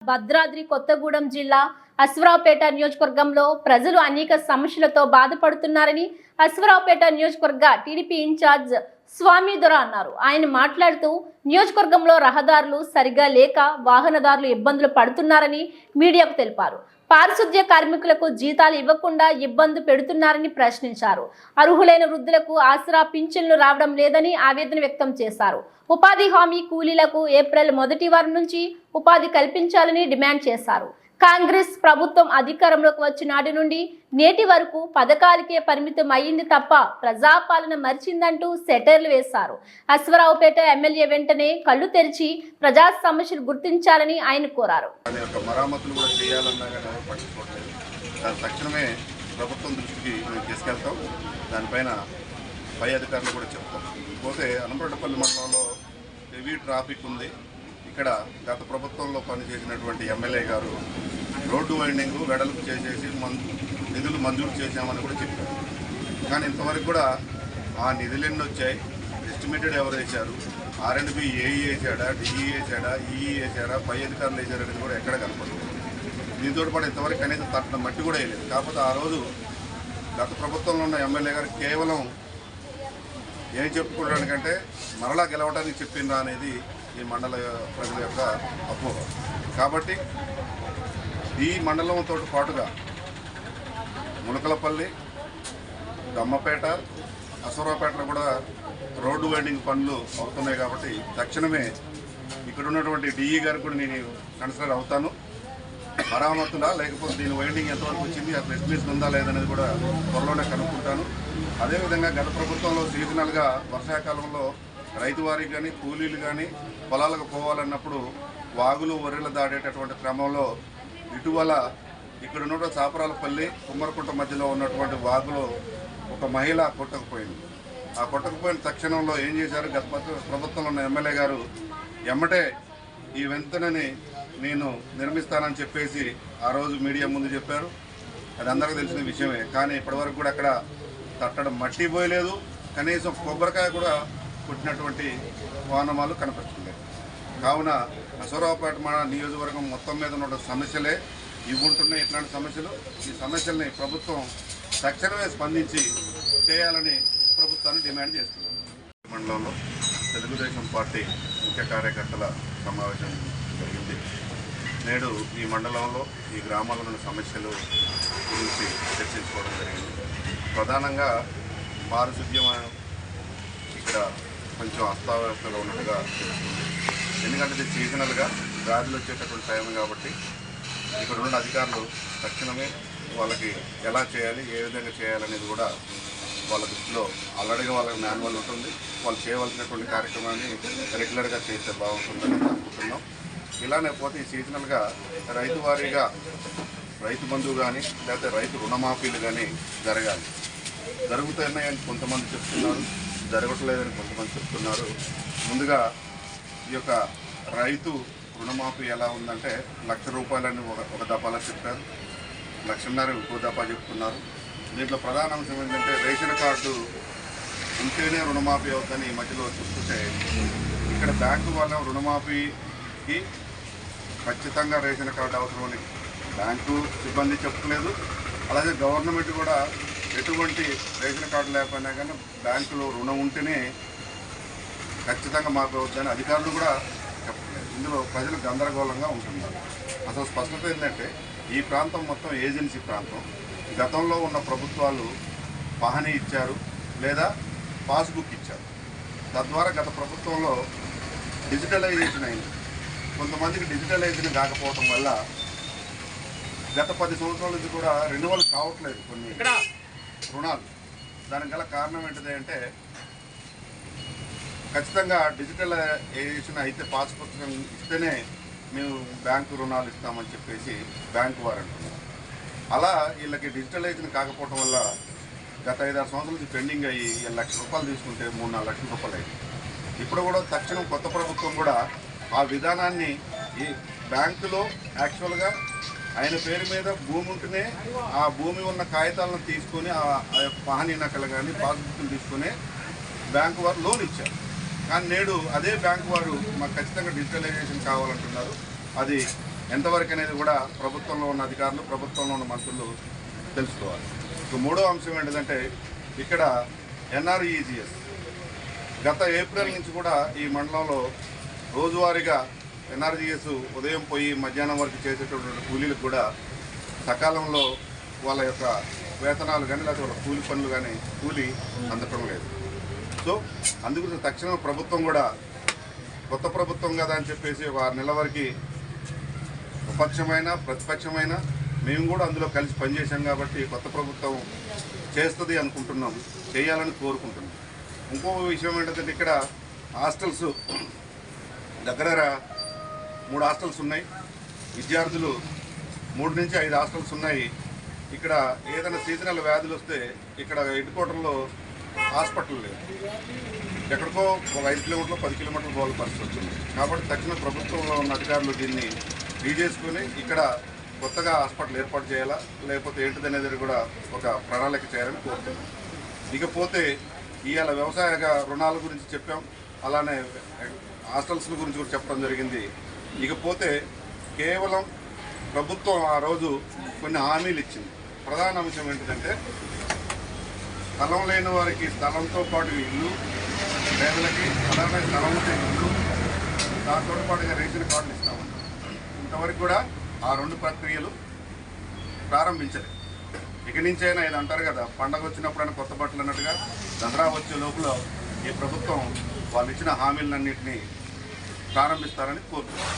భద్రాద్రి కొత్తగూడెం జిల్లా అశ్వరావుపేట నియోజకవర్గంలో ప్రజలు అనేక సమస్యలతో బాధపడుతున్నారని అశ్వరావుపేట నియోజకవర్గ టీడీపీ ఇన్ఛార్జ్ స్వామిదొర అన్నారు. ఆయన మాట్లాడుతూ నియోజకవర్గంలో రహదారులు సరిగా లేక వాహనదారులు ఇబ్బందులు పడుతున్నారని మీడియాకు తెలిపారు. పారిశుద్ధ్య కార్మికులకు జీతాలు ఇవ్వకుండా ఇబ్బంది పెడుతున్నారని ప్రశ్నించారు. అర్హులైన వృద్ధులకు ఆసరా పింఛన్లు రావడం లేదని ఆవేదన వ్యక్తం చేశారు. ఉపాధి హామీ కూలీలకు ఏప్రిల్ మొదటి వారం నుంచి ఉపాధి కల్పించాలని డిమాండ్ చేశారు. కాంగ్రెస్ ప్రభుత్వం అధికారంలోకి వచ్చిన నాటి నుండి నేటి వరకు పథకాలకే పరిమితం అయ్యింది తప్ప ప్రజాపాలన మరిచిందంటూ సెటైర్లు వేశారు. అశ్వరావుపేట ఎమ్మెల్యే వెంటనే కళ్ళు తెరిచి ప్రజా సమస్యలు గుర్తించాలని ఆయన కోరారు. తక్షణమే ప్రభుత్వం దృష్టికి మేము తీసుకెళ్తాం. దానిపైన పై అధికారులు కూడా చెప్తాం. పోతే అనపరపల్లి మండలంలో హెవీ ట్రాఫిక్ ఉంది. ఇక్కడ గత ప్రభుత్వంలో పనిచేసినటువంటి ఎమ్మెల్యే గారు రోడ్డు వైండింగ్ వెడల్పు చేసేసి నిధులు మంజూరు చేశామని కూడా చెప్పారు. కానీ ఇంతవరకు కూడా ఆ నిధులు ఎన్ని వచ్చాయి, ఎస్టిమేటెడ్ ఎవరు వేశారు, R&B ఏఈ వేసాడా, డిఈ వేసాడా, ఈఈ వేసాడా, పై అధికారులు వేసాడు అనేది కూడా ఎక్కడ కనపడలేదు. దీంతో పాటు ఇంతవరకు కనీసం తట్టిన మట్టి కూడా వేయలేదు. కాకపోతే ఆ రోజు గత ప్రభుత్వంలో ఉన్న ఎమ్మెల్యే గారు కేవలం ఏం చెప్పుకోవడానికంటే మరలా గెలవడానికి చెప్పిందా అనేది ఈ మండల ప్రజల యొక్క అపోహ. కాబట్టి ఈ మండలంతో పాటుగా ములకలపల్లి, దమ్మపేట, అశ్వరావుపేటలో కూడా రోడ్డు వైండింగ్ పనులు అవుతున్నాయి. కాబట్టి తక్షణమే ఇక్కడ ఉన్నటువంటి డిఈ గారికి కూడా నేను కన్సిడర్ అవుతాను. మరామతులా లేకపోతే దీని వైండింగ్ ఎంతవరకు వచ్చింది, అసలు ఎస్టిమేషన్ ఉందా లేదనేది కూడా త్వరలోనే కనుక్కుంటాను. అదేవిధంగా గత ప్రభుత్వంలో సీజనల్గా వర్షాకాలంలో రైతు వారికి కానీ కూలీలు కానీ పొలాలకు పోవాలన్నప్పుడు వాగులు వరిలు దాడేటటువంటి క్రమంలో ఇటీవల ఇక్కడ ఉన్న చాపరాలపల్లి కుమ్మరకుంట మధ్యలో ఉన్నటువంటి వాగులో ఒక మహిళ కొట్టకపోయింది. ఆ కొట్టకపోయిన తక్షణంలో ఏం చేశారు, గత ప్రభుత్వంలో ఉన్న ఎమ్మెల్యే గారు ఎమ్మటే ఈ వెంతనని నేను నిర్మిస్తానని చెప్పేసి ఆ రోజు మీడియా ముందు చెప్పారు. అది అందరికీ తెలిసిన విషయమే. కానీ ఇప్పటివరకు కూడా అక్కడ తట్టడం మట్టి పోయలేదు, కనీసం కొబ్బరికాయ కూడా కొట్టినటువంటి వాహనాలు కనపడుతుంది. కావున అశ్వరావుపేట నియోజకవర్గం మొత్తం మీద ఉన్న సమస్యలే ఇవి ఉంటున్నాయి. ఇట్లాంటి సమస్యలు, ఈ సమస్యల్ని ప్రభుత్వం తక్షణమే స్పందించి చేయాలని ప్రభుత్వాన్ని డిమాండ్ చేస్తున్నారు. మండలంలో తెలుగుదేశం పార్టీ ముఖ్య కార్యకర్తల సమావేశం జరిగింది. నేడు ఈ మండలంలో ఈ గ్రామాల్లోని సమస్యలు గురించి చర్చించుకోవడం జరిగింది. ప్రధానంగా పారిశుద్ధ్యం ఇక్కడ కొంచెం అస్తావ్యవస్థగా ఉన్నట్టుగా తెలుస్తుంది. ఎందుకంటే ఇది సీజనల్గా వ్యాధులు వచ్చేటటువంటి టైం కాబట్టి ఇక్కడ ఉన్న అధికారులు తక్షణమే వాళ్ళకి ఎలా చేయాలి, ఏ విధంగా చేయాలనేది కూడా వాళ్ళ దృష్టిలో ఆల్రెడీగా వాళ్ళకి మాన్యువల్ ఉంటుంది. వాళ్ళు చేయవలసినటువంటి కార్యక్రమాన్ని రెగ్యులర్గా చేస్తే బాగుంటుందని అనుకుంటున్నాం. ఇలానే పోతే ఈ సీజనల్గా రైతు వారీగా రైతు బంధువు కానీ లేకపోతే రైతు రుణమాఫీలు కానీ జరగాలి. జరుగుతున్నాయని కొంతమంది చెప్తున్నారు, జరగట్లేదని కొంతమంది చెప్తున్నారు. ముందుగా ఈ యొక్క రైతు రుణమాఫీ ఎలా ఉందంటే 1,00,000 రూపాయలని ఒక దఫాలో చెప్పారు, 1,50,000 ఇంకో దఫా చెప్తున్నారు. దీంట్లో ప్రధాన అంశం ఏంటంటే రేషన్ కార్డు ఉంటేనే రుణమాఫీ అవుతుందని ఈ మధ్యలో చూస్తుంటే ఇక్కడ బ్యాంకు వాళ్ళ రుణమాఫీకి ఖచ్చితంగా రేషన్ కార్డు అవసరమని బ్యాంకు సిబ్బంది చెప్పలేదు. అలాగే గవర్నమెంట్ కూడా ఎటువంటి రేషన్ కార్డు లేకపోయినా కానీ బ్యాంకులో రుణం ఉంటేనే ఖచ్చితంగా మాకు అవుతుందని అధికారులు కూడా చెప్పలేదు. ఇందులో ప్రజలు గందరగోళంగా ఉంటున్నారు. అసలు స్పష్టత ఏంటంటే ఈ ప్రాంతం మొత్తం ఏజెన్సీ ప్రాంతం. గతంలో ఉన్న ప్రభుత్వాలు పహనీ ఇచ్చారు లేదా పాస్బుక్ ఇచ్చారు. తద్వారా గత ప్రభుత్వంలో డిజిటలైజేషన్ అయింది. కొంతమందికి డిజిటలైజేషన్ కాకపోవటం వల్ల గత 10 సంవత్సరాల నుంచి కూడా రెన్యువల్ కావట్లేదు కొన్ని రుణాలు. దానికి గల కారణం ఏంటిది అంటే ఖచ్చితంగా డిజిటలైజేషన్ అయితే పాస్ పుస్తకం ఇస్తేనే మేము బ్యాంకు రుణాలు ఇస్తామని చెప్పేసి బ్యాంకు వారు అంటున్నారు. అలా వీళ్ళకి డిజిటలైజేషన్ కాకపోవడం వల్ల గత 5-6 సంవత్సరాల నుంచి పెండింగ్ అయ్యి 1,00,000 రూపాయలు తీసుకుంటే 3-4 లక్షల రూపాయలు అయింది. ఇప్పుడు కూడా తక్షణం కొత్త ప్రభుత్వం కూడా ఆ విధానాన్ని ఈ బ్యాంకులో యాక్చువల్గా ఆయన పేరు మీద భూమి ఉంటేనే ఆ భూమి ఉన్న కాగితాలను తీసుకొని ఆ యొక్క పహనీ నకలు కానీ పాస్బుక్లు తీసుకొని బ్యాంకు వారు లోన్ ఇచ్చారు. కానీ నేడు అదే బ్యాంకు వారు మాకు ఖచ్చితంగా డిజిటలైజేషన్ కావాలంటున్నారు. అది ఎంతవరకు అనేది కూడా ప్రభుత్వంలో ఉన్న అధికారులు, ప్రభుత్వంలో ఉన్న మంత్రులు తెలుసుకోవాలి. మూడో అంశం ఏంటంటే ఇక్కడ NREGS గత ఏప్రిల్ నుంచి కూడా ఈ మండలంలో రోజువారీగా NREGS ఉదయం పోయి మధ్యాహ్నం వరకు చేసేటటువంటి కూలీలకు కూడా సకాలంలో వాళ్ళ యొక్క వేతనాలు కానీ లేకపోతే వాళ్ళ కూలి పనులు కానీ కూలి అందటం లేదు. సో అందుకు తక్షణం ప్రభుత్వం కూడా కొత్త ప్రభుత్వం కదా అని చెప్పేసి ఒక 6 నెలల వరకు విపక్షమైన ప్రతిపక్షమైన మేము కూడా అందులో కలిసి పనిచేసాం కాబట్టి కొత్త ప్రభుత్వం చేస్తుంది అనుకుంటున్నాం, చేయాలని కోరుకుంటున్నాం. ఇంకో విషయం ఏంటంటే ఇక్కడ హాస్టల్స్ దగ్గర 3 హాస్టల్స్ ఉన్నాయి. విద్యార్థులు 3 నుంచి 5 హాస్టల్స్ ఉన్నాయి. ఇక్కడ ఏదైనా సీజనల్ వ్యాధులు వస్తే ఇక్కడ హెడ్ క్వార్టర్లో హాస్పిటల్ లేదు, ఎక్కడికో ఒక 5 కిలోమీటర్లు 10 కిలోమీటర్లు పోవాల్సిన పరిస్థితి వచ్చింది. కాబట్టి తక్షణ ప్రభుత్వంలో ఉన్న అధికారులు దీన్ని చేసుకుని ఇక్కడ కొత్తగా హాస్పిటల్ ఏర్పాటు చేయాలా, లేకపోతే ఏంటిదనేది కూడా ఒక ప్రణాళిక చేయాలని కోరుతున్నాం. ఇకపోతే ఇవాళ వ్యవసాయ రుణాల గురించి చెప్పాం, అలానే హాస్టల్స్ గురించి కూడా చెప్పడం జరిగింది. ఇకపోతే కేవలం ప్రభుత్వం ఆ రోజు కొన్ని హామీలు ఇచ్చింది. ప్రధాన అంశం ఏంటంటే స్థలం లేని వారికి స్థలంతో పాటు ఇల్లు, పేదలకి అలానే స్థలం ఉంటే ఇల్లు, దాంతో పాటుగా రేషన్ కార్డులు ఇస్తాము. ఇంతవరకు కూడా ఆ 2 ప్రక్రియలు ప్రారంభించలేదు. ఇక నుంచైనా ఇది అంటారు కదా, పండగ వచ్చినప్పుడైనా కొత్త బట్టలు అన్నట్టుగా దసరా వచ్చే లోపల ఈ ప్రభుత్వం వాళ్ళు ఇచ్చిన హామీలన్నింటినీ ప్రారంభిస్తారని కోరుతున్నాను.